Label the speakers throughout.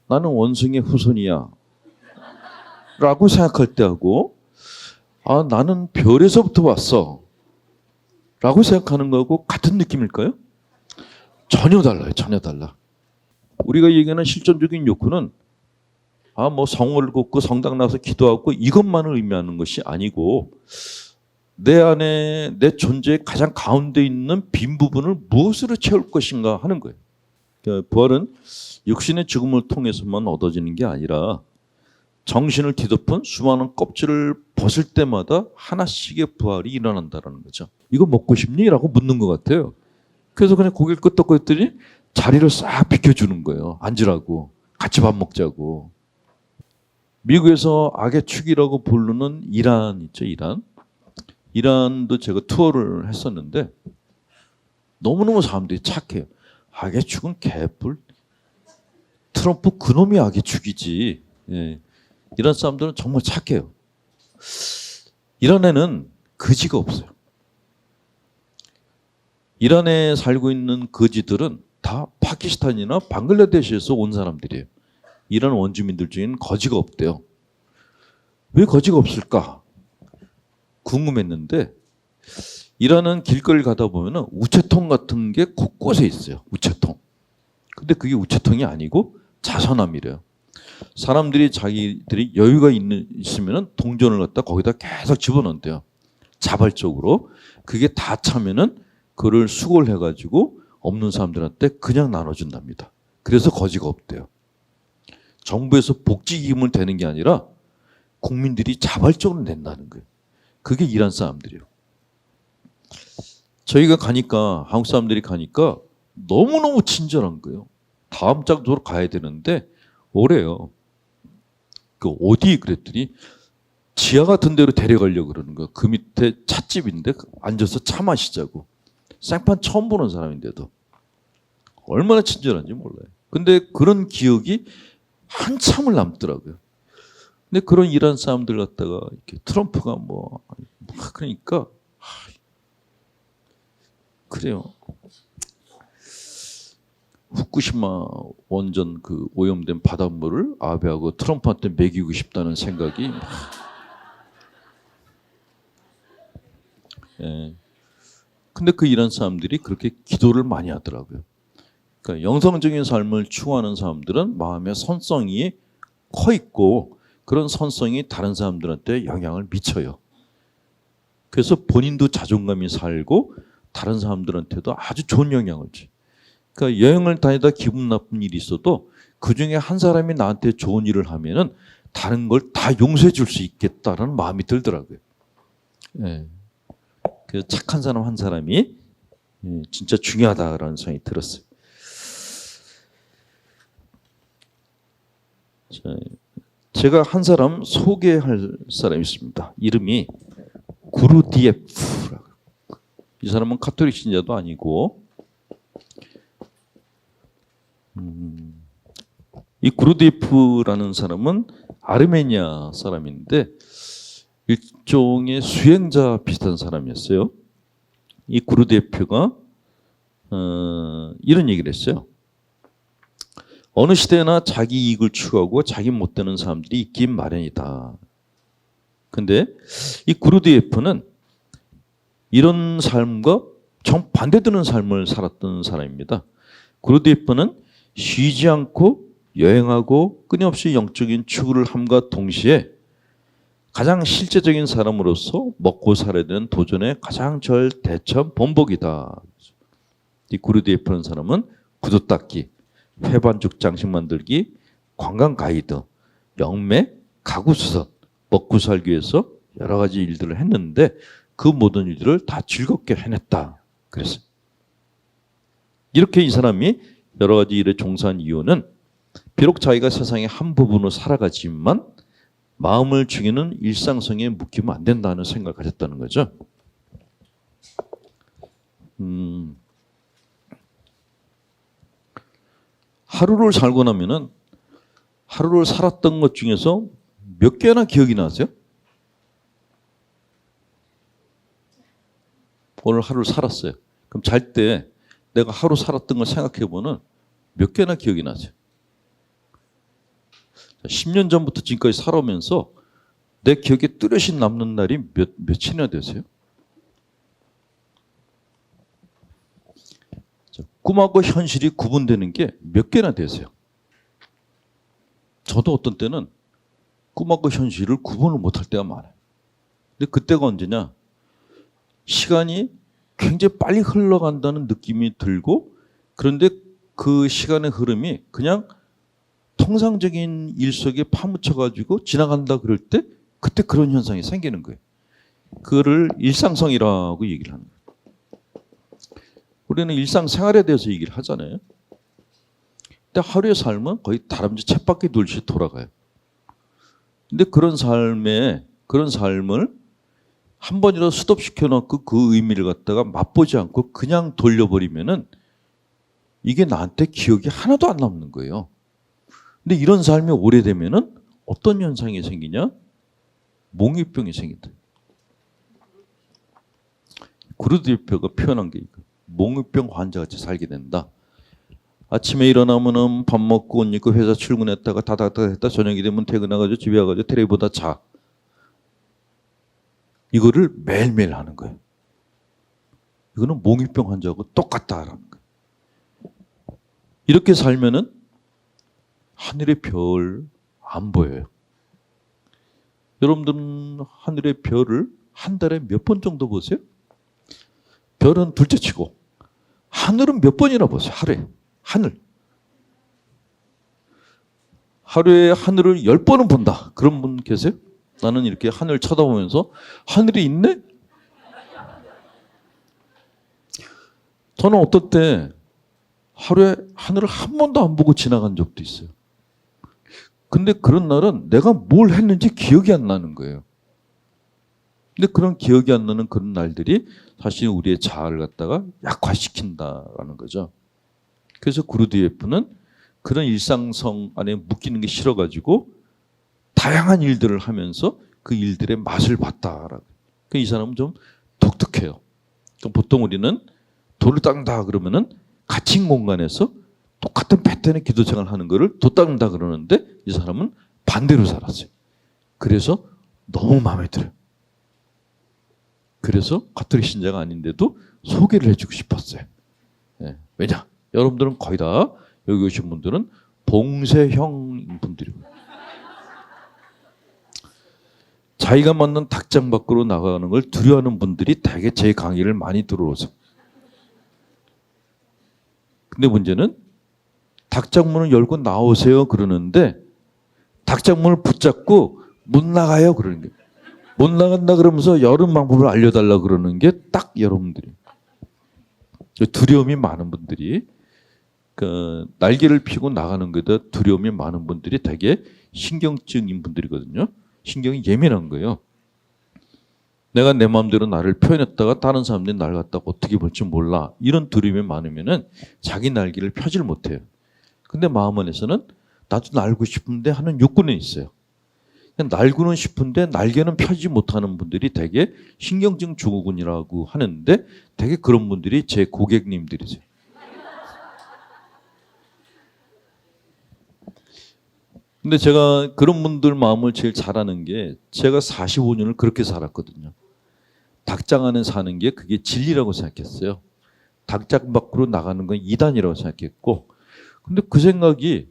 Speaker 1: 나는 원숭이의 후손이야 라고 생각할 때하고 나는 별에서부터 왔어 라고 생각하는 거하고 같은 느낌일까요? 전혀 달라요. 전혀 달라. 우리가 얘기하는 실존적인 욕구는 뭐 성을 걷고 성당 나서 기도하고 이것만을 의미하는 것이 아니고 내 안에 내 존재의 가장 가운데 있는 빈 부분을 무엇으로 채울 것인가 하는 거예요. 그러니까 부활은 육신의 죽음을 통해서만 얻어지는 게 아니라 정신을 뒤덮은 수많은 껍질을 벗을 때마다 하나씩의 부활이 일어난다는 거죠. 이거 먹고 싶니? 라고 묻는 것 같아요. 그래서 그냥 고개를 끄덕거렸더니 자리를 싹 비켜주는 거예요. 앉으라고. 같이 밥 먹자고. 미국에서 악의 축이라고 부르는 이란 있죠, 이란. 이란도 제가 투어를 했었는데 너무너무 사람들이 착해요. 악의 축은 개뿔. 트럼프 그놈이 악의 축이지. 예. 이란 사람들은 정말 착해요. 이란에는 거지가 없어요. 이란에 살고 있는 거지들은 다 파키스탄이나 방글라데시에서 온 사람들이에요. 이란 원주민들 중에는 거지가 없대요. 왜 거지가 없을까? 궁금했는데 이란은 길거리 가다 보면 우체통 같은 게 곳곳에 있어요. 우체통. 근데 그게 우체통이 아니고 자선함이래요. 사람들이 자기들이 여유가 있으면 동전을 갖다 거기다 계속 집어넣는데요. 자발적으로. 그게 다 차면은 그를 수거를 해가지고 없는 사람들한테 그냥 나눠준답니다. 그래서 거지가 없대요. 정부에서 복지기금을 대는 게 아니라 국민들이 자발적으로 낸다는 거예요. 그게 이란 사람들이에요. 저희가 가니까 한국 사람들이 가니까 너무너무 친절한 거예요. 다음 장소로 가야 되는데 오래요. 그 어디 그랬더니 지하 같은 데로 데려가려고 그러는 거예요. 그 밑에 찻집인데 앉아서 차 마시자고. 생판 처음 보는 사람인데도 얼마나 친절한지 몰라요. 근데 그런 기억이 한참을 남더라고요. 근데 그런 이란 사람들 갖다가 이렇게 트럼프가 그러니까 그래요. 후쿠시마 원전 그 오염된 바닷물을 아베하고 트럼프한테 먹이고 싶다는 생각이 예. 근데 그 이란 사람들이 그렇게 기도를 많이 하더라고요. 그러니까 영성적인 삶을 추구하는 사람들은 마음의 선성이 커 있고 그런 선성이 다른 사람들한테 영향을 미쳐요. 그래서 본인도 자존감이 살고 다른 사람들한테도 아주 좋은 영향을 줘요. 그러니까 여행을 다니다 기분 나쁜 일이 있어도 그중에 한 사람이 나한테 좋은 일을 하면은 다른 걸 다 용서해 줄 수 있겠다라는 마음이 들더라고요. 예. 그래서 착한 사람 한 사람이 진짜 중요하다라는 생각이 들었어요. 제가 한 사람 소개할 사람이 있습니다. 이름이 구르디에프라고. 이 사람은 가톨릭 신자도 아니고 이 구르디에프라는 사람은 아르메니아 사람인데 일종의 수행자 비슷한 사람이었어요. 이 구르디에프가 이런 얘기를 했어요. 어느 시대나 자기 이익을 추구하고 자기 못되는 사람들이 있긴 마련이다. 근데 이 구르디에프는 이런 삶과 정반대되는 삶을 살았던 사람입니다. 구르디에프는 쉬지 않고 여행하고 끊임없이 영적인 추구를 함과 동시에 가장 실제적인 사람으로서 먹고 살아야 되는 도전의 가장 절대처한 본보기다. 이 구르디에프라는 사람은 구두 닦기, 회반죽 장식 만들기, 관광 가이드, 영매, 가구 수선, 먹고 살기 위해서 여러 가지 일들을 했는데 그 모든 일들을 다 즐겁게 해냈다. 그랬어요. 이렇게 이 사람이 여러 가지 일에 종사한 이유는 비록 자기가 세상의 한 부분으로 살아가지만 마음을 죽이는 일상성에 묶이면 안 된다는 생각을 가졌다는 거죠. 하루를 살고 나면은 하루를 살았던 것 중에서 몇 개나 기억이 나세요? 오늘 하루를 살았어요. 그럼 잘 때 내가 하루 살았던 걸 생각해 보면 몇 개나 기억이 나세요? 10년 전부터 지금까지 살아오면서 내 기억에 뚜렷이 남는 날이 며칠이나 되세요? 꿈하고 현실이 구분되는 게 몇 개나 되세요? 저도 어떤 때는 꿈하고 현실을 구분을 못할 때가 많아요. 근데 그때가 언제냐? 시간이 굉장히 빨리 흘러간다는 느낌이 들고, 그런데 그 시간의 흐름이 그냥 통상적인 일 속에 파묻혀가지고 지나간다 그럴 때 그때 그런 현상이 생기는 거예요. 그거를 일상성이라고 얘기를 하는 거예요. 우리는 일상생활에 대해서 얘기를 하잖아요. 근데 하루의 삶은 거의 다람쥐 쳇바퀴 돌듯이 돌아가요. 근데 그런 삶을 한 번이라도 스톱시켜 놓고 그 의미를 갖다가 맛보지 않고 그냥 돌려버리면은 이게 나한테 기억이 하나도 안 남는 거예요. 근데 이런 삶이 오래되면은 어떤 현상이 생기냐? 몽유병이 생긴다. 구르드예표가 표현한 게 이거. 몽유병 환자같이 살게 된다. 아침에 일어나면은 밥 먹고 옷 입고 회사 출근했다가 다다다했다 저녁이 되면 퇴근해가지고 집에 와가지고 텔레비 보다 자. 이거를 매일매일 하는 거예요. 이거는 몽유병 환자하고 똑같다라는 거예요. 이렇게 살면은 하늘의 별 안 보여요. 여러분들은 하늘의 별을 한 달에 몇 번 정도 보세요? 별은 둘째 치고 하늘은 몇 번이나 보세요? 하루에. 하루에 하늘을 10번은 본다. 그런 분 계세요? 나는 이렇게 하늘 쳐다보면서 하늘이 있네? 저는 어떨 때 하루에 하늘을 한 번도 안 보고 지나간 적도 있어요. 근데 그런 날은 내가 뭘 했는지 기억이 안 나는 거예요. 근데 그런 기억이 안 나는 그런 날들이 사실 우리의 자아를 갖다가 약화시킨다라는 거죠. 그래서 구르드예프는 그런 일상성 안에 묶이는 게 싫어가지고 다양한 일들을 하면서 그 일들의 맛을 봤다라고. 이 사람은 좀 독특해요. 보통 우리는 돌을 닦는다 그러면은 갇힌 공간에서 똑같은 패턴의 기도 생활을 하는 거를 도 닦는다 그러는데 이 사람은 반대로 살았어요. 그래서 너무 마음에 들어요. 그래서 가톨릭 신자가 아닌데도 소개를 해주고 싶었어요. 네. 왜냐? 여러분들은 거의 다 여기 오신 분들은 봉쇄형 분들이고 자기가 맞는 닭장 밖으로 나가는 걸 두려워하는 분들이 대개 제 강의를 많이 들어오세요. 근데 문제는 닭장 문을 열고 나오세요 그러는데 닭장 문을 붙잡고 못 나가요 그러는 거예요. 못 나간다 그러면서 여러 방법을 알려달라 그러는 게 딱 여러분들이 두려움이 많은 분들이 그 날개를 피고 나가는 것보다 두려움이 많은 분들이 되게 신경증인 분들이거든요. 신경이 예민한 거예요. 내가 내 마음대로 나를 표현했다가 다른 사람들이 나를 갖다가 어떻게 볼지 몰라. 이런 두려움이 많으면은 자기 날개를 펴질 못해요. 근데 마음 안에서는 나도 날고 싶은데 하는 욕구는 있어요. 날고는 싶은데 날개는 펴지 못하는 분들이 되게 신경증 증후군이라고 하는데 되게 그런 분들이 제 고객님들이세요. 근데 제가 그런 분들 마음을 제일 잘 아는 게 제가 45년을 그렇게 살았거든요. 닭장 안에 사는 게 그게 진리라고 생각했어요. 닭장 밖으로 나가는 건 이단이라고 생각했고 근데 그 생각이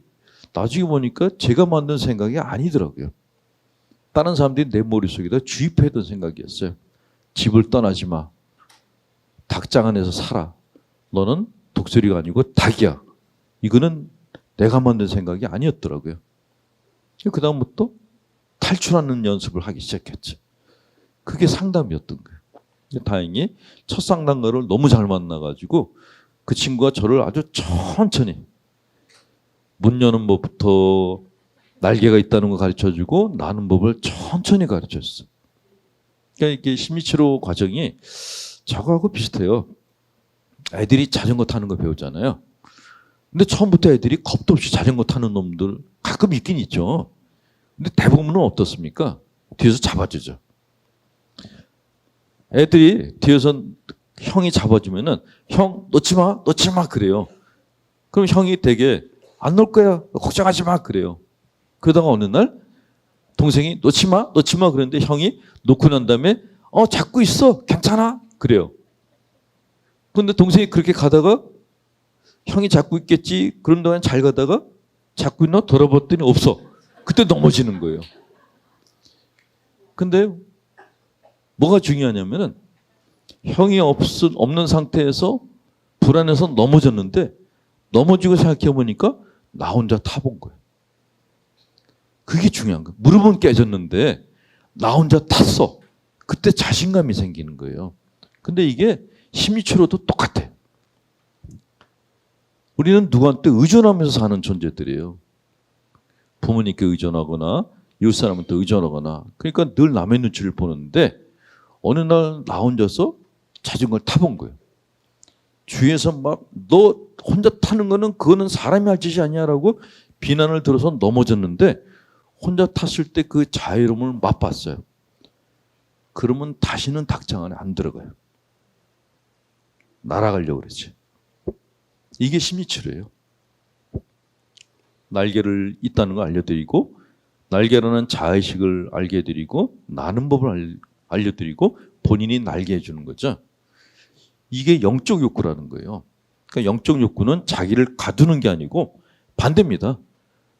Speaker 1: 나중에 보니까 제가 만든 생각이 아니더라고요. 다른 사람들이 내 머릿속에다 주입해둔 생각이었어요. 집을 떠나지 마. 닭장 안에서 살아. 너는 독수리가 아니고 닭이야. 이거는 내가 만든 생각이 아니었더라고요. 그 다음부터 탈출하는 연습을 하기 시작했죠. 그게 상담이었던 거예요. 다행히 첫 상담가를 너무 잘 만나가지고 그 친구가 저를 아주 천천히 문 여는 법부터 날개가 있다는 거 가르쳐주고 나는 법을 천천히 가르쳐줬어. 그러니까 이게 심리치료 과정이 저거하고 비슷해요. 애들이 자전거 타는 거 배우잖아요. 근데 처음부터 애들이 겁도 없이 자전거 타는 놈들 가끔 있긴 있죠. 근데 대부분은 어떻습니까? 뒤에서 잡아주죠. 애들이 뒤에서 형이 잡아주면은 형 놓지 마 그래요. 그럼 형이 되게 안 놓을 거야 걱정하지 마 그래요. 그러다가 어느 날 동생이 놓지 마, 놓지 마 그랬는데 형이 놓고 난 다음에 잡고 있어, 괜찮아 그래요. 그런데 동생이 그렇게 가다가 형이 잡고 있겠지 그런 동안 잘 가다가 잡고 있나 돌아봤더니 없어. 그때 넘어지는 거예요. 근데 뭐가 중요하냐면은 형이 없는 상태에서 불안해서 넘어졌는데 넘어지고 생각해 보니까 나 혼자 타본 거예요. 그게 중요한 거예요. 무릎은 깨졌는데 나 혼자 탔어. 그때 자신감이 생기는 거예요. 근데 이게 심리치료도 똑같아요. 우리는 누구한테 의존하면서 사는 존재들이에요. 부모님께 의존하거나 이웃 사람한테 의존하거나 그러니까 늘 남의 눈치를 보는데 어느 날 나 혼자서 자전거를 타본 거예요. 주위에서 막 너 혼자 타는 거는 그거는 사람이 할 짓이 아니야라고 비난을 들어서 넘어졌는데 혼자 탔을 때 그 자유로움을 맛봤어요. 그러면 다시는 닭장 안에 안 들어가요. 날아가려고 그러지. 이게 심리치료예요. 날개를 있다는 걸 알려드리고 날개라는 자의식을 알게 해드리고 나는 법을 알려드리고 본인이 날개 해주는 거죠. 이게 영적 욕구라는 거예요. 그러니까 영적 욕구는 자기를 가두는 게 아니고 반대입니다.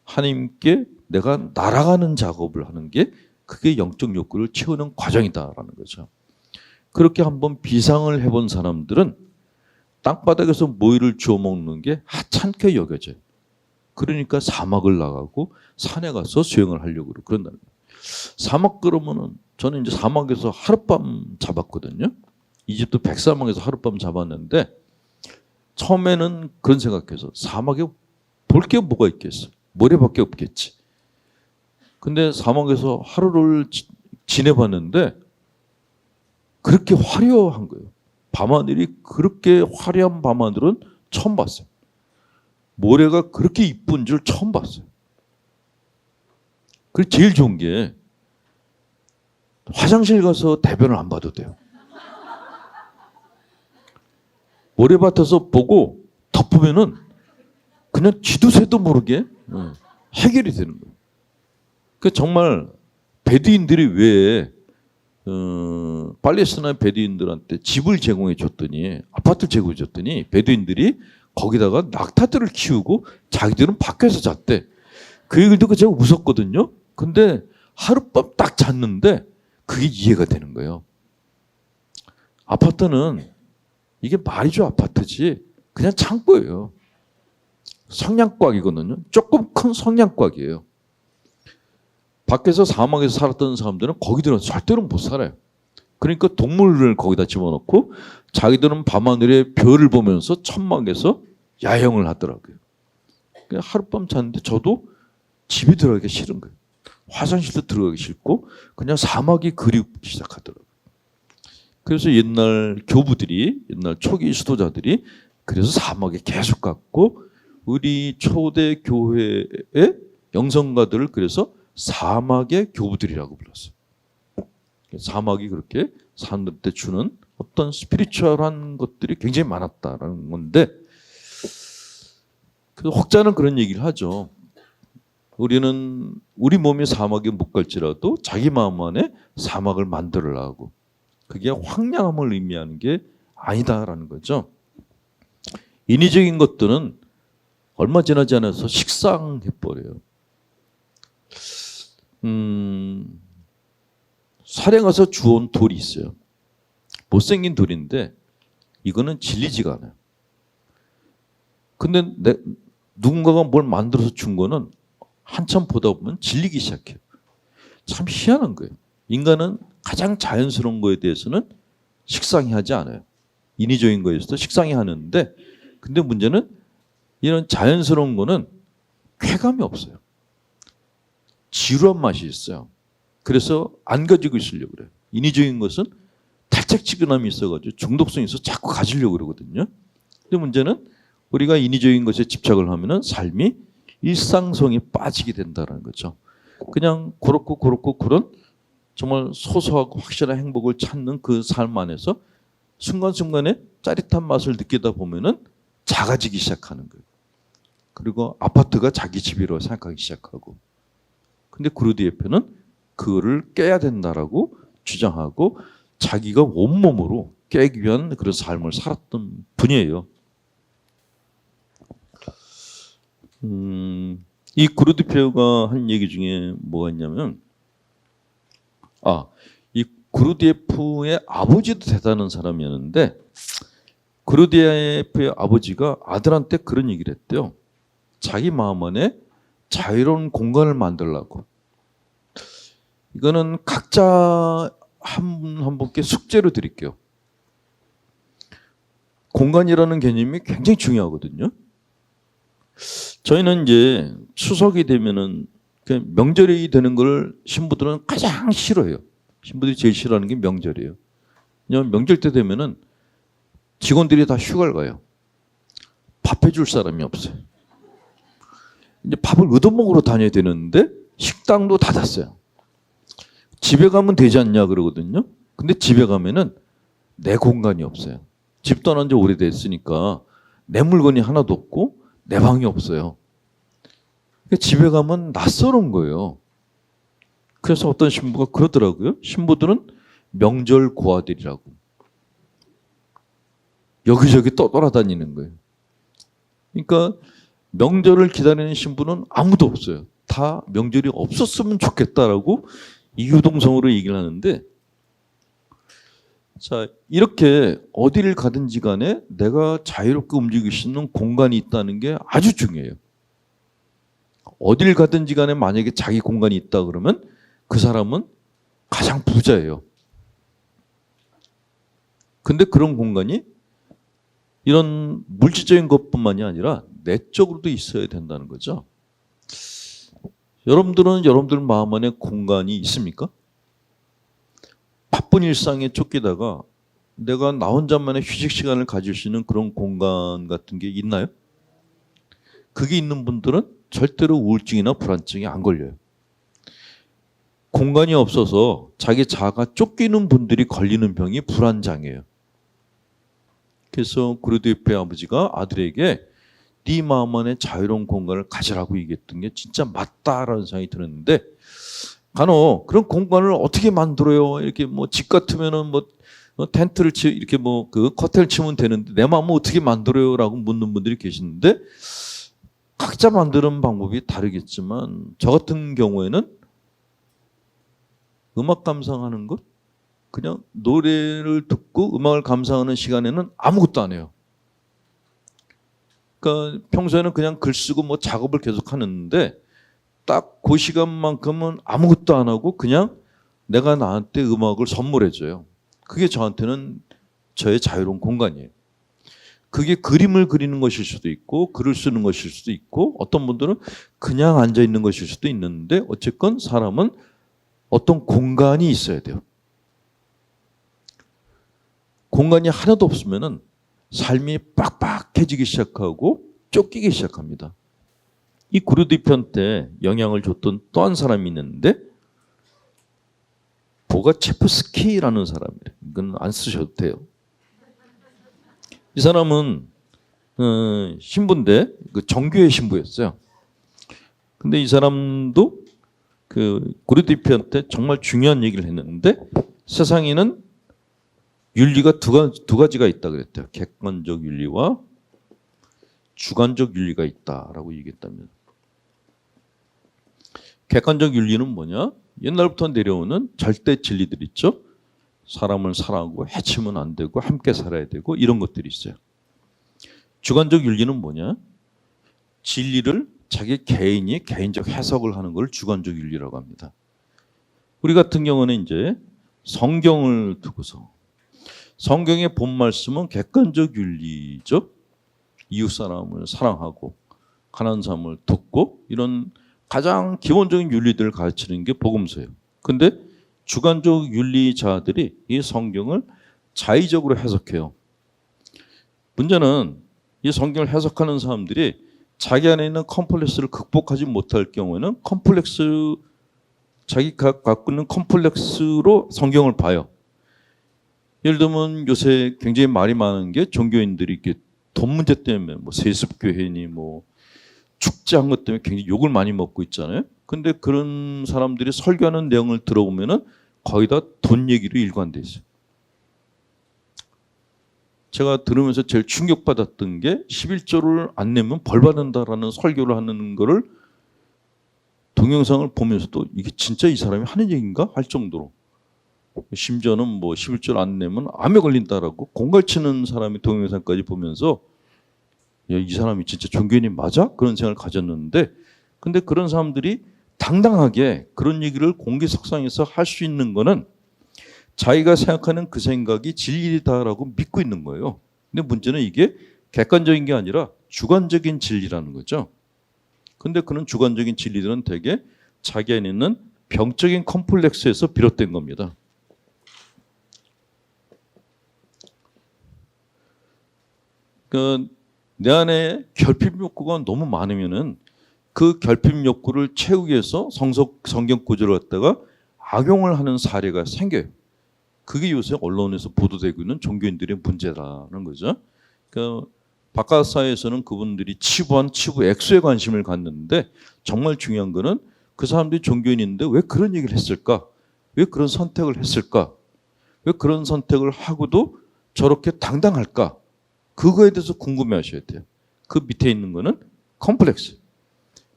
Speaker 1: 하나님께 내가 날아가는 작업을 하는 게 그게 영적 욕구를 채우는 과정이다라는 거죠. 그렇게 한번 비상을 해본 사람들은 땅바닥에서 모이를 주워 먹는 게 하찮게 여겨져요. 그러니까 사막을 나가고 산에 가서 수영을 하려고 그런다는 거예요. 사막 그러면은 저는 이제 사막에서 하룻밤 잡았거든요. 이집트 백사막에서 하룻밤 잡았는데 처음에는 그런 생각해서 사막에 볼 게 뭐가 있겠어? 모래밖에 없겠지. 근데 사막에서 하루를 지내봤는데 그렇게 화려한 거예요. 밤하늘이 그렇게 화려한 밤하늘은 처음 봤어요. 모래가 그렇게 이쁜 줄 처음 봤어요. 그리고 제일 좋은 게 화장실 가서 대변을 안 봐도 돼요. 모래밭에서 보고 덮으면은 그냥 쥐도 새도 모르게 해결이 되는 거예요. 그 정말 베두인들이 왜 팔레스타인 베두인들한테 집을 제공해 줬더니 아파트를 제공해 줬더니 베두인들이 거기다가 낙타들을 키우고 자기들은 밖에서 잤대. 그 얘기를 듣고 제가 웃었거든요. 근데 하룻밤 딱 잤는데 그게 이해가 되는 거예요. 아파트는 이게 말이죠 아파트지 그냥 창고예요. 성냥곽이거든요. 조금 큰 성냥곽이에요. 밖에서 사막에서 살았던 사람들은 거기 들어서 절대로 못 살아요. 그러니까 동물을 거기다 집어넣고 자기들은 밤하늘에 별을 보면서 천막에서 야영을 하더라고요. 하룻밤 잤는데 저도 집에 들어가기 싫은 거예요. 화장실도 들어가기 싫고 그냥 사막이 그리우기 시작하더라고요. 그래서 옛날 교부들이 옛날 초기 수도자들이 그래서 사막에 계속 갔고 우리 초대 교회의 영성가들을 그래서 사막의 교부들이라고 불렀어요. 사막이 그렇게 사람들한테 주는 어떤 스피리추얼한 것들이 굉장히 많았다라는 건데 그 혹자는 그런 얘기를 하죠. 우리는 우리 몸이 사막에 못 갈지라도 자기 마음 안에 사막을 만들으려고 그게 황량함을 의미하는 게 아니다라는 거죠. 인위적인 것들은 얼마 지나지 않아서 식상해버려요. 산에 가서 주워온 돌이 있어요. 못생긴 돌인데 이거는 질리지가 않아요. 근데 누군가가 뭘 만들어서 준 거는 한참 보다 보면 질리기 시작해요. 참 희한한 거예요. 인간은 가장 자연스러운 거에 대해서는 식상해하지 않아요. 인위적인 거에서도 식상해하는데 근데 문제는 이런 자연스러운 거는 쾌감이 없어요. 지루한 맛이 있어요. 그래서 안 가지고 있으려고 그래요. 인위적인 것은 달짝지근함이 있어가지고 중독성이 있어서 자꾸 가지려고 그러거든요. 근데 문제는 우리가 인위적인 것에 집착을 하면은 삶이 일상성에 빠지게 된다는 거죠. 그냥 그렇고 그런 정말 소소하고 확실한 행복을 찾는 그 삶 안에서 순간순간에 짜릿한 맛을 느끼다 보면은 작아지기 시작하는 거예요. 그리고 아파트가 자기 집이라고 생각하기 시작하고 근데 구르디에프는 그거를 깨야 된다라고 주장하고 자기가 온몸으로 깨기 위한 그런 삶을 살았던 분이에요. 이 구르디에프가 한 얘기 중에 뭐가 있냐면, 이 구르디에프의 아버지도 대단한 사람이었는데, 구르디에프의 아버지가 아들한테 그런 얘기를 했대요. 자기 마음 안에 자유로운 공간을 만들라고. 이거는 각자 한 분께 숙제로 드릴게요. 공간이라는 개념이 굉장히 중요하거든요. 저희는 이제 추석이 되면은 명절이 되는 걸 신부들은 가장 싫어해요. 신부들이 제일 싫어하는 게 명절이에요. 왜냐하면 명절 때 되면은 직원들이 다 휴가를 가요. 밥 해줄 사람이 없어요. 이제 밥을 얻어먹으러 다녀야 되는데 식당도 닫았어요. 집에 가면 되지 않냐 그러거든요. 근데 집에 가면은 내 공간이 없어요. 집 떠난 지 오래됐으니까 내 물건이 하나도 없고 내 방이 없어요. 그러니까 집에 가면 낯설은 거예요. 그래서 어떤 신부가 그러더라고요. 신부들은 명절 고아들이라고. 여기저기 떠돌아다니는 거예요. 그러니까 명절을 기다리는 신부는 아무도 없어요. 다 명절이 없었으면 좋겠다라고 이유동성으로 얘기를 하는데, 자, 이렇게 어디를 가든지 간에 내가 자유롭게 움직일 수 있는 공간이 있다는 게 아주 중요해요. 어딜 가든지 간에 만약에 자기 공간이 있다 그러면 그 사람은 가장 부자예요. 근데 그런 공간이 이런 물질적인 것뿐만이 아니라 내적으로도 있어야 된다는 거죠. 여러분들은 여러분들 마음 안에 공간이 있습니까? 바쁜 일상에 쫓기다가 내가 나 혼자만의 휴식 시간을 가질 수 있는 그런 공간 같은 게 있나요? 그게 있는 분들은 절대로 우울증이나 불안증이 안 걸려요. 공간이 없어서 자기 자아가 쫓기는 분들이 걸리는 병이 불안장애예요. 그래서 구르디에프의 아버지가 아들에게 네 마음 안에 자유로운 공간을 가지라고 얘기했던 게 진짜 맞다라는 생각이 들었는데, 간혹 그런 공간을 어떻게 만들어요? 이렇게 뭐 집 같으면은 뭐 텐트를 이렇게 뭐 그 커튼을 치면 되는데 내 마음은 어떻게 만들어요?라고 묻는 분들이 계시는데, 각자 만드는 방법이 다르겠지만 저 같은 경우에는 음악 감상하는 것, 그냥 노래를 듣고 음악을 감상하는 시간에는 아무것도 안 해요. 그러니까 평소에는 그냥 글 쓰고 뭐 작업을 계속 하는데 딱 그 시간만큼은 아무것도 안 하고 그냥 내가 나한테 음악을 선물해 줘요. 그게 저한테는 저의 자유로운 공간이에요. 그게 그림을 그리는 것일 수도 있고 글을 쓰는 것일 수도 있고 어떤 분들은 그냥 앉아 있는 것일 수도 있는데, 어쨌건 사람은 어떤 공간이 있어야 돼요. 공간이 하나도 없으면은 삶이 빡빡해지기 시작하고 쫓기기 시작합니다. 이 구르디에프한테 영향을 줬던 또 한 사람이 있는데 보가체프스키라는 사람이에요. 이건 안 쓰셔도 돼요. 이 사람은 신부인데 그 정교회 신부였어요. 근데 이 사람도 그 구르디에프한테 정말 중요한 얘기를 했는데, 세상에는 윤리가 두 가지가 있다 그랬대요. 객관적 윤리와 주관적 윤리가 있다라고 얘기했다면, 객관적 윤리는 뭐냐? 옛날부터 내려오는 절대 진리들 있죠. 사람을 사랑하고 해치면 안 되고 함께 살아야 되고 이런 것들이 있어요. 주관적 윤리는 뭐냐? 진리를 자기 개인이 개인적 해석을 하는 걸 주관적 윤리라고 합니다. 우리 같은 경우는 이제 성경을 두고서, 성경의 본 말씀은 객관적 윤리죠. 이웃 사람을 사랑하고 가난한 사람을 돕고 이런 가장 기본적인 윤리들을 가르치는 게 복음서예요. 근데 주관적 윤리자들이 이 성경을 자의적으로 해석해요. 문제는 이 성경을 해석하는 사람들이 자기 안에 있는 컴플렉스를 극복하지 못할 경우에는 자기가 갖고 있는 컴플렉스로 성경을 봐요. 예를 들면 요새 굉장히 말이 많은 게 종교인들이 이렇게 돈 문제 때문에 뭐 세습교회니 뭐 축제한 것 때문에 굉장히 욕을 많이 먹고 있잖아요. 근데 그런 사람들이 설교하는 내용을 들어보면은 거의 다 돈 얘기로 일관돼 있어요. 제가 들으면서 제일 충격받았던 게 11조를 안 내면 벌 받는다라는 설교를 하는 거를 동영상을 보면서도 이게 진짜 이 사람이 하는 얘기인가 할 정도로, 심지어는 뭐 11조를 안 내면 암에 걸린다라고 공갈치는 사람이 동영상까지 보면서 야, 이 사람이 진짜 종교인이 맞아? 그런 생각을 가졌는데, 근데 그런 사람들이 당당하게 그런 얘기를 공개석상에서 할 수 있는 거는 자기가 생각하는 그 생각이 진리다라고 믿고 있는 거예요. 근데 문제는 이게 객관적인 게 아니라 주관적인 진리라는 거죠. 근데 그런 주관적인 진리들은 되게 자기 안에 있는 병적인 컴플렉스에서 비롯된 겁니다. 내 안에 결핍 욕구가 너무 많으면은 그 결핍 욕구를 채우기 위해서 성경 구절을 갖다가 악용을 하는 사례가 생겨요. 그게 요새 언론에서 보도되고 있는 종교인들의 문제라는 거죠. 그러니까 바깥 사회에서는 그분들이 치부한 치부 액수에 관심을 갖는데, 정말 중요한 거는 그 사람들이 종교인인데 왜 그런 얘기를 했을까? 왜 그런 선택을 했을까? 왜 그런 선택을 하고도 저렇게 당당할까? 그거에 대해서 궁금해하셔야 돼요. 그 밑에 있는 거는 컴플렉스.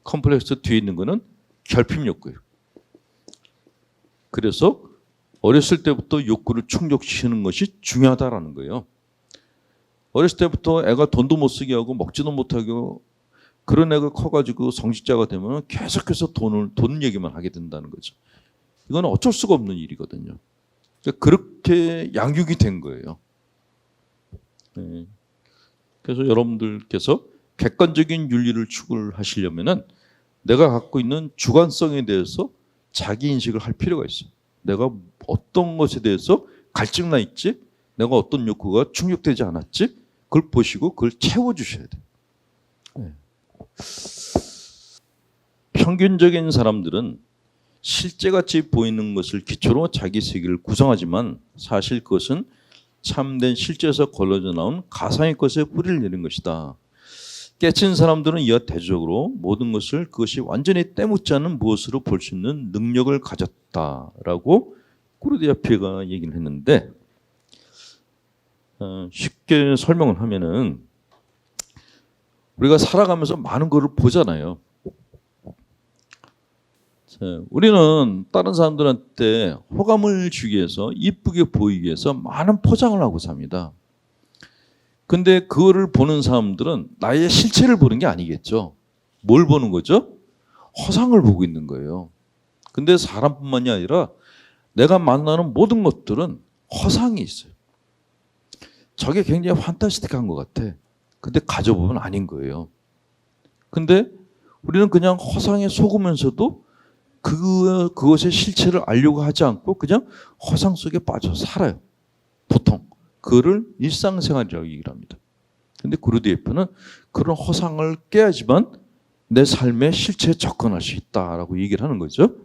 Speaker 1: 컴플렉스 뒤에 있는 거는 결핍 욕구예요. 그래서 어렸을 때부터 욕구를 충족시키는 것이 중요하다라는 거예요. 어렸을 때부터 애가 돈도 못 쓰게 하고 먹지도 못하게 하고, 그런 애가 커가지고 성직자가 되면 계속해서 돈 얘기만 하게 된다는 거죠. 이건 어쩔 수가 없는 일이거든요. 그렇게 양육이 된 거예요. 네. 그래서 여러분들께서 객관적인 윤리를 추구하시려면은 내가 갖고 있는 주관성에 대해서 자기 인식을 할 필요가 있어요. 내가 어떤 것에 대해서 갈증 나 있지? 내가 어떤 욕구가 충족되지 않았지? 그걸 보시고 그걸 채워주셔야 돼요. 네. 평균적인 사람들은 실제같이 보이는 것을 기초로 자기 세계를 구성하지만 사실 그것은 참된 실제에서 걸러져 나온 가상의 것에 뿌리를 내린 것이다. 깨친 사람들은 이와 대조적으로 모든 것을 그것이 완전히 때묻지 않은 무엇으로 볼 수 있는 능력을 가졌다라고 꾸르디아피가 얘기를 했는데, 쉽게 설명을 하면은 우리가 살아가면서 많은 것을 보잖아요. 우리는 다른 사람들한테 호감을 주기 위해서, 이쁘게 보이기 위해서 많은 포장을 하고 삽니다. 근데 그거를 보는 사람들은 나의 실체를 보는 게 아니겠죠. 뭘 보는 거죠? 허상을 보고 있는 거예요. 근데 사람뿐만이 아니라 내가 만나는 모든 것들은 허상이 있어요. 저게 굉장히 판타스틱한 것 같아. 근데 가져보면 아닌 거예요. 근데 우리는 그냥 허상에 속으면서도 그것의 실체를 알려고 하지 않고 그냥 허상 속에 빠져 살아요. 보통. 그거를 일상생활이라고 얘기를 합니다. 근데 구르디에프는 그런 허상을 깨야지만 내 삶의 실체에 접근할 수 있다라고 얘기를 하는 거죠.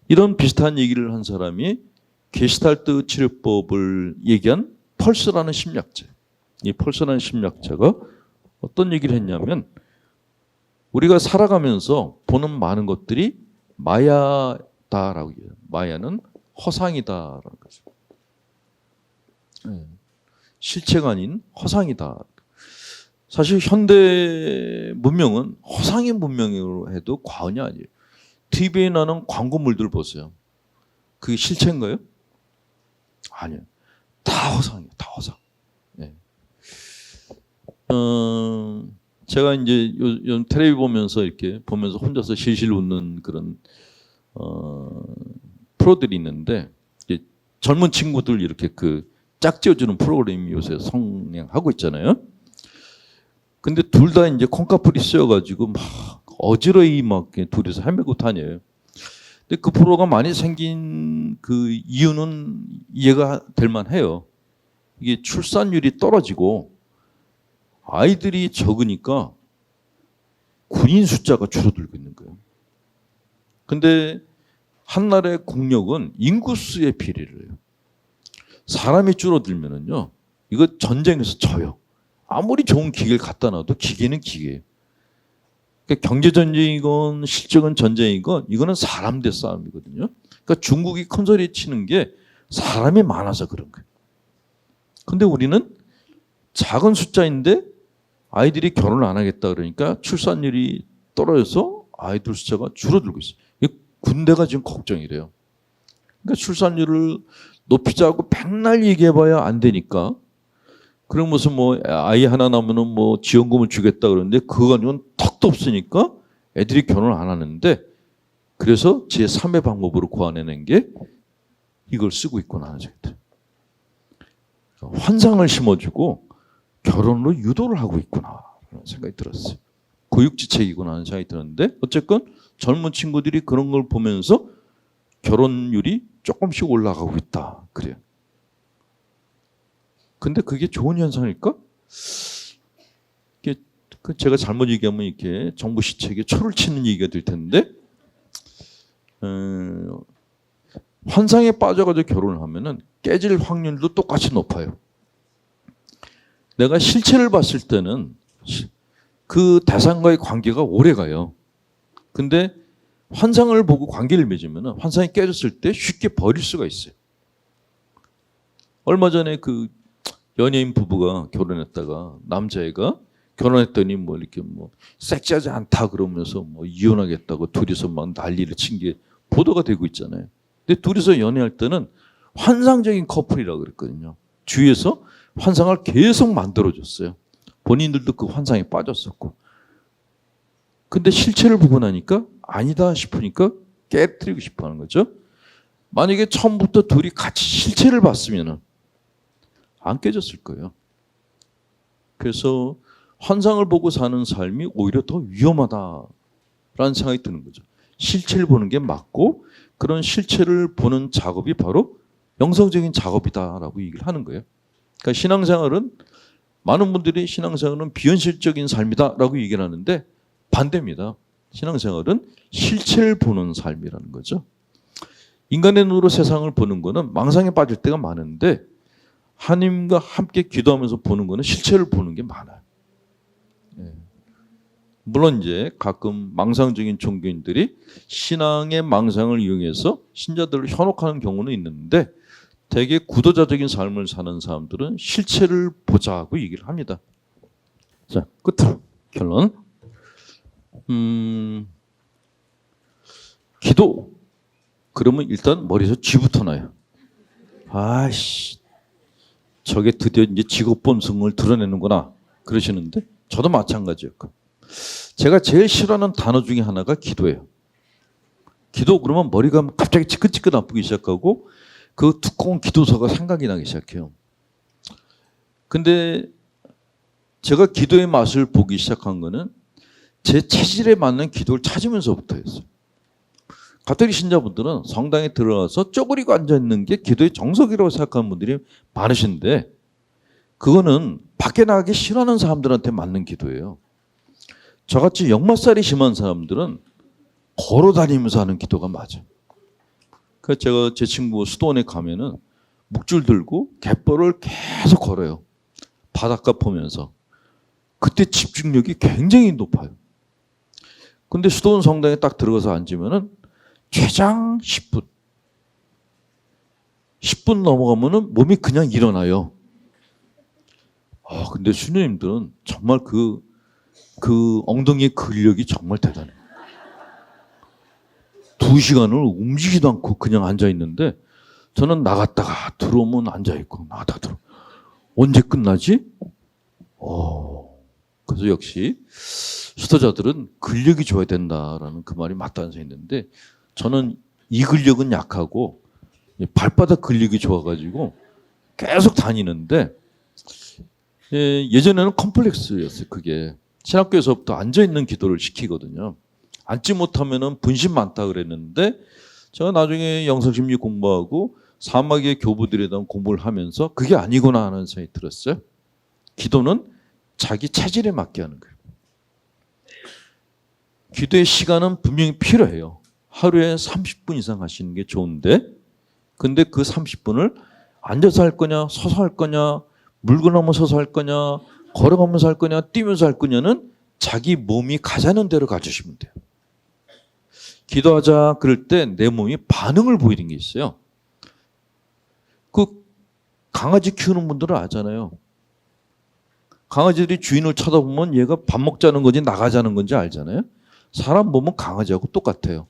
Speaker 1: 이런 비슷한 얘기를 한 사람이 게슈탈트 치료법을 얘기한 펄스라는 심리학자. 이 펄스라는 심리학자가 어떤 얘기를 했냐면, 우리가 살아가면서 보는 많은 것들이 마야다라고 얘기해요. 마야는 허상이다라는 거죠. 실체가 아닌 허상이다. 사실 현대 문명은 허상의 문명으로 해도 과언이 아니에요. TV에 나오는 광고물들 보세요. 그게 실체인가요? 아니요. 다 허상이에요. 다 허상. 네. 제가 이제 요즘 텔레비 보면서 이렇게 보면서 혼자서 실실 웃는 그런 프로들이 있는데, 이제 젊은 친구들 이렇게 그 짝지어주는 프로그램이 요새 성행하고 있잖아요. 근데 둘 다 이제 콩카풀이 쓰여가지고 막 어지러이 막 둘이서 헤매고 다녀요. 근데 그 프로가 많이 생긴 그 이유는 이해가 될 만해요. 이게 출산율이 떨어지고 아이들이 적으니까 군인 숫자가 줄어들고 있는 거예요. 근데 한 나라의 국력은 인구수에 비례를 해요. 사람이 줄어들면은요, 이거 전쟁에서 져요. 아무리 좋은 기계를 갖다 놔도 기계는 기계예요. 그러니까 경제 전쟁이건 실적은 전쟁이건 이거는 사람 대 싸움이거든요. 그러니까 중국이 큰 소리 치는 게 사람이 많아서 그런 거예요. 근데 우리는 작은 숫자인데 아이들이 결혼을 안 하겠다 그러니까 출산율이 떨어져서 아이들 숫자가 줄어들고 있어요. 군대가 지금 걱정이래요. 그러니까 출산율을 높이자고 백날 얘기해봐야 안 되니까. 그럼 무슨 뭐 아이 하나 낳으면은 뭐 지원금을 주겠다 그러는데 그거 가지고는 턱도 없으니까 애들이 결혼을 안 하는데 그래서 제3의 방법으로 고안해낸 게 이걸 쓰고 있구나 하는 생각이 들어요. 환상을 심어주고 결혼으로 유도를 하고 있구나 하는 생각이 들었어요. 고육지책이구나 하는 생각이 들었는데 어쨌건 젊은 친구들이 그런 걸 보면서 결혼율이 조금씩 올라가고 있다. 그래요. 근데 그게 좋은 현상일까? 이게 제가 잘못 얘기하면 이렇게 정부 시책에 초를 치는 얘기가 될 텐데 환상에 빠져가지고 결혼을 하면은 깨질 확률도 똑같이 높아요. 내가 실체를 봤을 때는 그 대상과의 관계가 오래 가요. 근데 환상을 보고 관계를 맺으면 환상이 깨졌을 때 쉽게 버릴 수가 있어요. 얼마 전에 그 연예인 부부가 결혼했다가 남자애가 결혼했더니 뭐 이렇게 뭐 섹시하지 않다 그러면서 뭐 이혼하겠다고 둘이서 막 난리를 친 게 보도가 되고 있잖아요. 근데 둘이서 연애할 때는 환상적인 커플이라고 그랬거든요. 주위에서 환상을 계속 만들어줬어요. 본인들도 그 환상에 빠졌었고. 근데 실체를 보고 나니까 아니다 싶으니까 깨뜨리고 싶어 하는 거죠. 만약에 처음부터 둘이 같이 실체를 봤으면 안 깨졌을 거예요. 그래서 환상을 보고 사는 삶이 오히려 더 위험하다라는 생각이 드는 거죠. 실체를 보는 게 맞고 그런 실체를 보는 작업이 바로 영성적인 작업이다라고 얘기를 하는 거예요. 그러니까 신앙생활은 많은 분들이 신앙생활은 비현실적인 삶이다라고 얘기를 하는데 반대입니다. 신앙생활은 실체를 보는 삶이라는 거죠. 인간의 눈으로 세상을 보는 거는 망상에 빠질 때가 많은데 하나님과 함께 기도하면서 보는 거는 실체를 보는 게 많아요. 물론 이제 가끔 망상적인 종교인들이 신앙의 망상을 이용해서 신자들을 현혹하는 경우는 있는데 되게 구도자적인 삶을 사는 사람들은 실체를 보자고 얘기를 합니다. 자, 끝으로 결론. 기도. 그러면 일단 머리에서 쥐부터 나요. 아이씨, 저게 드디어 이제 직업본성을 드러내는구나 그러시는데 저도 마찬가지였고. 제가 제일 싫어하는 단어 중에 하나가 기도예요. 기도 그러면 머리가 갑자기 지긋지긋 아프기 시작하고 그 두꺼운 기도서가 생각이 나기 시작해요. 근데 제가 기도의 맛을 보기 시작한 거는 제 체질에 맞는 기도를 찾으면서부터였어요. 가톨릭 신자분들은 성당에 들어가서 쪼그리고 앉아있는 게 기도의 정석이라고 생각하는 분들이 많으신데 그거는 밖에 나가기 싫어하는 사람들한테 맞는 기도예요. 저같이 역마살이 심한 사람들은 걸어다니면서 하는 기도가 맞아요. 그래서 제가 제 친구 수도원에 가면은 묵줄 들고 갯벌을 계속 걸어요. 바닷가 보면서. 그때 집중력이 굉장히 높아요. 근데 수도원 성당에 딱 들어가서 앉으면은 최장 10분. 10분 넘어가면은 몸이 그냥 일어나요. 근데 수녀님들은 정말 그 엉덩이의 근력이 정말 대단해요. 2시간을 움직이지도 않고 그냥 앉아있는데 저는 나갔다가 들어오면 앉아있고 나갔다가 들어오면 언제 끝나지? 그래서 역시 수도자들은 근력이 좋아야 된다라는 그 말이 맞다는 생각이 있는데 저는 이 근력은 약하고 발바닥 근력이 좋아가지고 계속 다니는데 예전에는 컴플렉스였어요. 그게 신학교에서부터 앉아있는 기도를 시키거든요. 앉지 못하면은 분심 많다 그랬는데 제가 나중에 영성심리 공부하고 사막의 교부들에 대한 공부를 하면서 그게 아니구나 하는 생각이 들었어요. 기도는 자기 체질에 맞게 하는 거예요. 기도의 시간은 분명히 필요해요. 하루에 30분 이상 하시는 게 좋은데 근데 그 30분을 앉아서 할 거냐 서서 할 거냐 물건 하면서 서서 할 거냐 걸어가면서 할 거냐 뛰면서 할 거냐는 자기 몸이 가자는 대로 가주시면 돼요. 기도하자 그럴 때 내 몸이 반응을 보이는 게 있어요. 그 강아지 키우는 분들은 알잖아요. 강아지들이 주인을 쳐다보면 얘가 밥 먹자는 건지 나가자는 건지 알잖아요. 사람 몸은 강아지하고 똑같아요.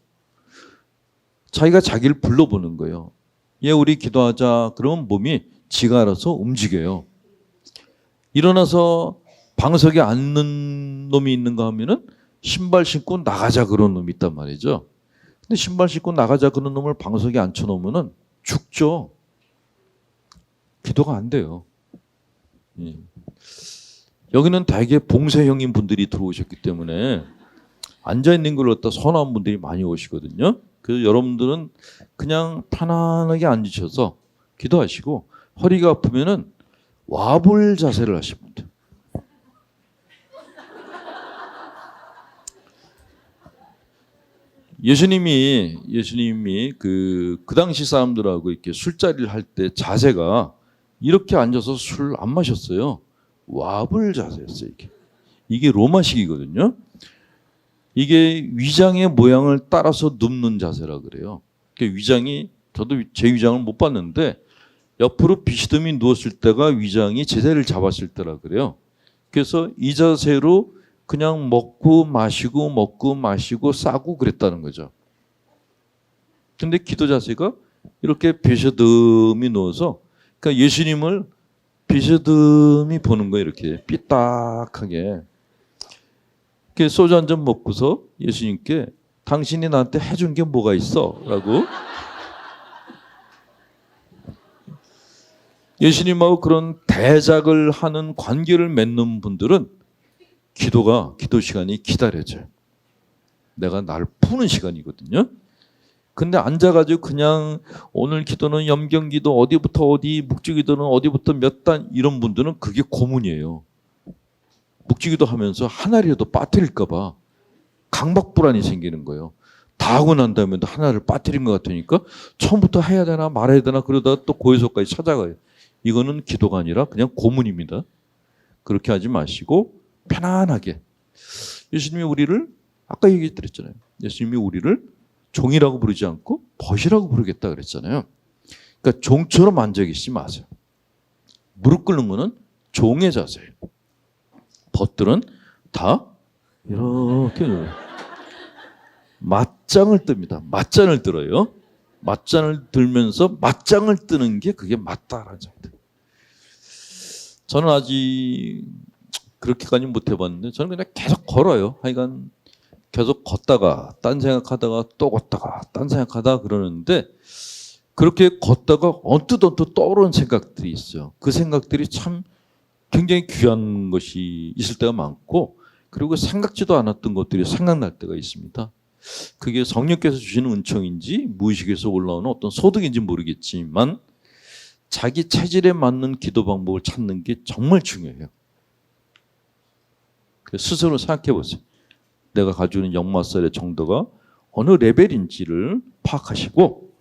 Speaker 1: 자기가 자기를 불러보는 거예요. 얘 우리 기도하자 그러면 몸이 지가 알아서 움직여요. 일어나서 방석에 앉는 놈이 있는가 하면은 신발 신고 나가자 그런 놈이 있단 말이죠. 근데 신발 신고 나가자 그런 놈을 방석에 앉혀놓으면은 죽죠. 기도가 안 돼요. 예. 여기는 대개 봉쇄형인 분들이 들어오셨기 때문에 앉아있는 걸 갖다 선호한 분들이 많이 오시거든요. 그래서 여러분들은 그냥 편안하게 앉으셔서 기도하시고 허리가 아프면은 와불 자세를 하시면 돼요. 예수님이 그 당시 사람들하고 이렇게 술자리를 할 때 자세가 이렇게 앉아서 술 안 마셨어요. 와불 자세였어요. 이게 로마식이거든요. 이게 위장의 모양을 따라서 눕는 자세라 그래요. 위장이 저도 제 위장을 못 봤는데 옆으로 비스듬히 누웠을 때가 위장이 제자리를 잡았을 때라 그래요. 그래서 이 자세로 그냥 먹고 마시고 싸고 그랬다는 거죠. 근데 기도 자세가 이렇게 비스듬히 누워서 그러니까 예수님을 비스듬히 보는 거예요. 이렇게 삐딱하게. 소주 한 잔 먹고서 예수님께 당신이 나한테 해준 게 뭐가 있어? 라고. 예수님하고 그런 대작을 하는 관계를 맺는 분들은 기도 시간이 기다려져요. 내가 나를 푸는 시간이거든요. 근데 앉아가지고 그냥 오늘 기도는 염경기도 어디부터 어디, 묵주기도는 어디부터 몇 단 이런 분들은 그게 고문이에요. 묵주기도 하면서 하나라도 빠뜨릴까 봐 강박불안이 생기는 거예요. 다 하고 난 다음에 하나를 빠뜨린 것 같으니까 처음부터 해야 되나 말아야 되나 그러다가 또 고해석까지 찾아가요. 이거는 기도가 아니라 그냥 고문입니다. 그렇게 하지 마시고 편안하게. 예수님이 우리를 아까 얘기했잖아요. 예수님이 우리를 종이라고 부르지 않고 벗이라고 부르겠다 그랬잖아요. 그러니까 종처럼 앉아 계시지 마세요. 무릎 꿇는 거는 종의 자세예요. 벗들은 다 이렇게 맞짱을 뜹니다. 맞짱을 들어요. 맞짱을 들면서 맞짱을 뜨는 게 그게 맞다라는 생각이. 저는 아직 그렇게까지 못 해봤는데 저는 그냥 계속 걸어요. 하여간 계속 걷다가 딴 생각하다가 또 걷다가 딴 생각하다가 그러는데 그렇게 걷다가 언뜻 떠오르는 생각들이 있어요. 그 생각들이 참 굉장히 귀한 것이 있을 때가 많고 그리고 생각지도 않았던 것들이 생각날 때가 있습니다. 그게 성령께서 주시는 은총인지 무의식에서 올라오는 어떤 소득인지 모르겠지만 자기 체질에 맞는 기도 방법을 찾는 게 정말 중요해요. 스스로 생각해 보세요. 내가 가지고 있는 역마살의 정도가 어느 레벨인지를 파악하시고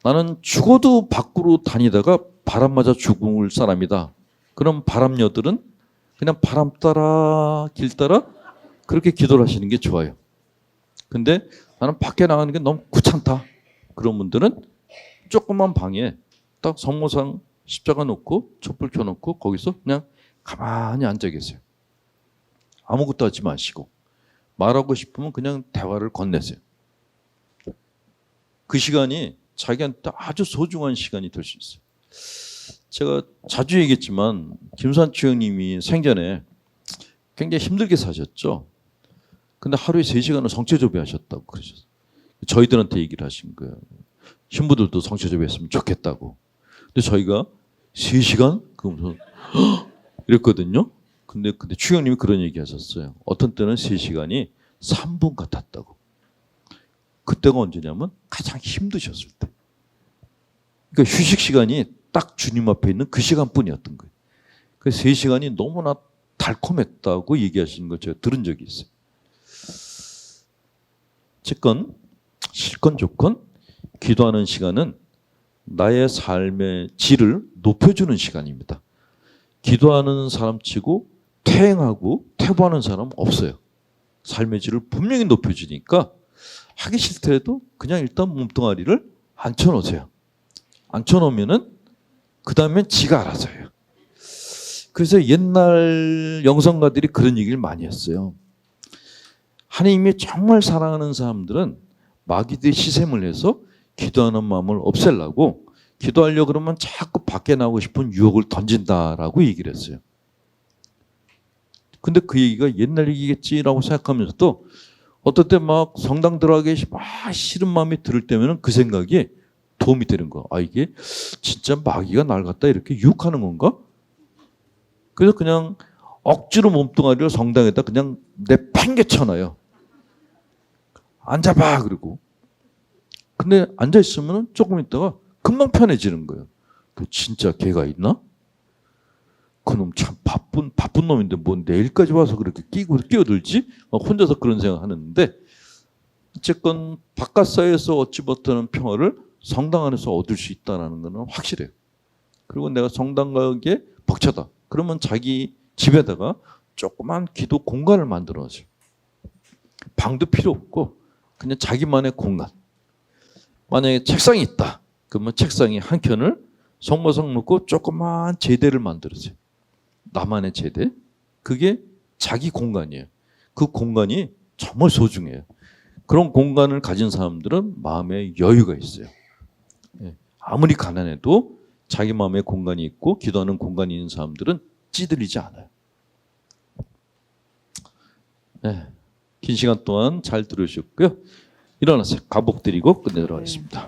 Speaker 1: 나는 죽어도 밖으로 다니다가 바람 맞아 죽을 사람이다. 그럼 바람녀들은 그냥 바람 따라 길 따라 그렇게 기도를 하시는 게 좋아요. 근데 나는 밖에 나가는 게 너무 귀찮다. 그런 분들은 조그만 방에 딱 성모상 십자가 놓고 촛불 켜놓고 거기서 그냥 가만히 앉아 계세요. 아무것도 하지 마시고 말하고 싶으면 그냥 대화를 건네세요. 그 시간이 자기한테 아주 소중한 시간이 될 수 있어요. 제가 자주 얘기했지만 김산추 형님이 생전에 굉장히 힘들게 사셨죠. 근데 하루에 3시간을 성체조배 하셨다고 그러셨어요. 저희들한테 얘기를 하신 거예요. 신부들도 성체조배 했으면 좋겠다고. 근데 저희가 3시간? 그러면서 이랬거든요. 근데 추 형님이 그런 얘기 하셨어요. 어떤 때는 3시간이 3분 같았다고. 그때가 언제냐면 가장 힘드셨을 때. 그러니까 휴식 시간이 딱 주님 앞에 있는 그 시간뿐이었던 거예요. 그 3시간이 너무나 달콤했다고 얘기하시는 걸 제가 들은 적이 있어요. 어쨌건 실건 조건 기도하는 시간은 나의 삶의 질을 높여주는 시간입니다. 기도하는 사람치고 퇴행하고 퇴보하는 사람 없어요. 삶의 질을 분명히 높여주니까 하기 싫더라도 그냥 일단 몸뚱아리를 앉혀놓으세요. 앉혀놓으면은 그 다음엔 지가 알아서 해요. 그래서 옛날 영성가들이 그런 얘기를 많이 했어요. 하나님이 정말 사랑하는 사람들은 마귀들이 시샘을 해서 기도하는 마음을 없애려고 기도하려고 그러면 자꾸 밖에 나오고 싶은 유혹을 던진다라고 얘기를 했어요. 근데 그 얘기가 옛날 얘기겠지라고 생각하면서도 어떨 때 막 성당 들어가기 막 싫은 마음이 들을 때면은 그 생각이 도움이 되는 거. 아, 이게 진짜 마귀가 날 갖다 이렇게 유혹하는 건가? 그래서 그냥 억지로 몸뚱아리를 성당에다 그냥 내팽개쳐놔요. 앉아봐 그러고. 근데 앉아 있으면 조금 있다가 금방 편해지는 거예요. 진짜 걔가 있나? 그놈 참 바쁜 놈인데 뭐 내일까지 와서 그렇게 끼어들지? 막 혼자서 그런 생각하는데 어쨌건 바깥 사회에서 얻지 못하는 평화를 성당 안에서 얻을 수 있다는 것은 확실해요. 그리고 내가 성당 가기에 벅차다. 그러면 자기 집에다가 조그만 기도 공간을 만들어야죠. 방도 필요 없고 그냥 자기만의 공간. 만약에 책상이 있다. 그러면 책상에 한 켠을 성모석 놓고 조그만 제대를 만들어줘요. 나만의 제대. 그게 자기 공간이에요. 그 공간이 정말 소중해요. 그런 공간을 가진 사람들은 마음에 여유가 있어요. 아무리 가난해도 자기 마음에 공간이 있고 기도하는 공간이 있는 사람들은 찌들리지 않아요. 네, 긴 시간 동안 잘 들으셨고요. 일어나세요. 가복 드리고 끝내도록 하겠습니다.